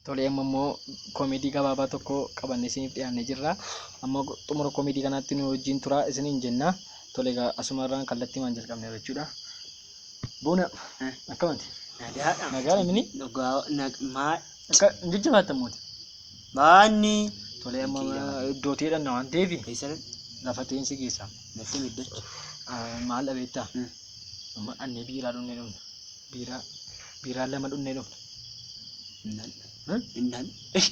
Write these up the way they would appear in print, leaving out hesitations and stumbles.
Tole amma immoo koomedii gabaabaa tokko qabannee isiniif dhiyaannee jirra. Amma xumura koomedii kanaatti nu wajjin tura isiniin jenna. Tole egaa asumarraan kallattii maan jalqabne jechuudha. Buuna akkamati? Nagaadha mini? Akka hin jajjabaatamuuti. Baanni. Tole amma iddoo teedhan waan ta'eef lafa teensi keessa. Natti middachi. Maal dhabeettaa? Amma annee biiraa dhunnee dhufne. Biiraa lama dhunnee dhufne. Innan.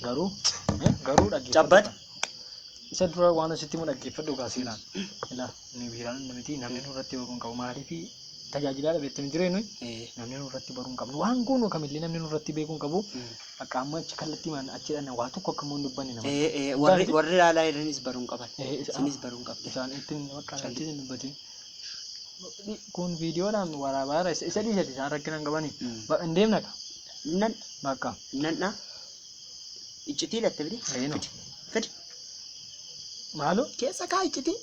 Garuu dhaggeeffadhu. Cabbata. Isa dura waan asitti mu dhaggeeffadhu gaasiiraan. Ilaa ni biiraan namiti namni nurratti baruun qabu maaliif tajaajila dhabeetti hin jireenu namni nurratti baruun qabu waan goonu kamillee namni nurratti beekuun qabu akka amma achi kallattii maan achi dhanna waa tokko akka mun dubbanne nama. Warri ilaalaa jiranis baruun qaban. Isinis baruun qabdi. Isaan ittiin maqaanatti hin dubbatin. Kun viidiyoodhaan waraabaa isa dhiisati isaan rakkinaan qabani. Hin deemna ka. Nan. Bakka. Nanna. Iccitii latte bidi. Eeno. Fidi. Maalo? Keessa kaa iccitii.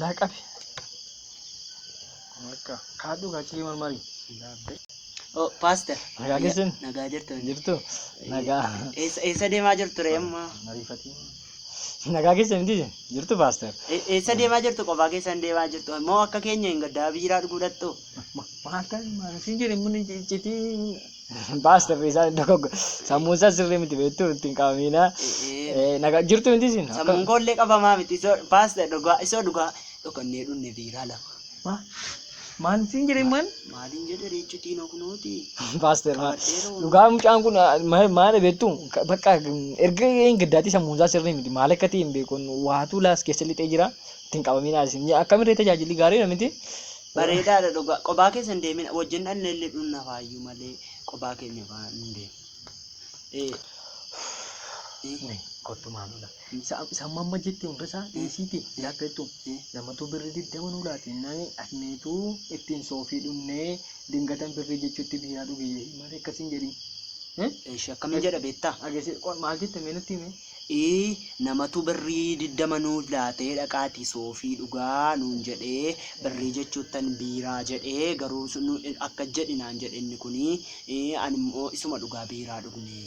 Laa qabi. Bakka. Kaadhu gaachii marmari. Oh, pastor. Nagaa keessan? Nagaa jirtu. Jirtu? Nagaa. Eessa deemaa jirtu ree amma? Mariifatii. Nagaa keessan miti jirtu pastor. Eessa deemaa jirtu qofaa keessan deemaa jirtu. Moo akka keenya hin gaddaa biiraa dhugudhattu. Maal ta'e siin jedhe mun iccitii pastor isaa dogogo sammuun isaa sirrii miti beektu ittiin qabamiina. Nagaa jirtu miti siin. Sammuun koollee qabamaa miti pastor dhugaa isoo dhugaa dhokannee dhunne biiraa lama. Maal siin jedhe man? Maaliin jedhe iccitiin okunooti. Pastor dhugaa mucaan kun maal beektu bakka erga hin gaddaati sammuun isaa sirrii miti maal akka ta'e hin beekun waatu laas keessa lixee jira ittiin qabamiina isin akkamirree tajaajilli gaarii miti. Bareedaadha dhugaa qophaa keessa hin deemin wajjin dhalli illee dhunna faayyuu malee qophaa keenya fa'aa hin deemu. Kottu maaludha. Isaan mamma jettee hundasaa dhiisiiti yaakkeettu namatu birri digdama nu laati nani admeetu ittiin soofii dhunnee dingatan birri jechuutti biiraa dhugee malee akkasiin jedhin. Akkamiin jedha beektaa? Maal jette mee nutti hime? Namatu birrii digdama nu laatee dhaqaati soofii dhugaa nuun jedhee birrii jechuuttan biiraa jedhee garuu akka jedhinaan jedhe inni kuni ani immoo isuma dhugaa biiraa dhugne.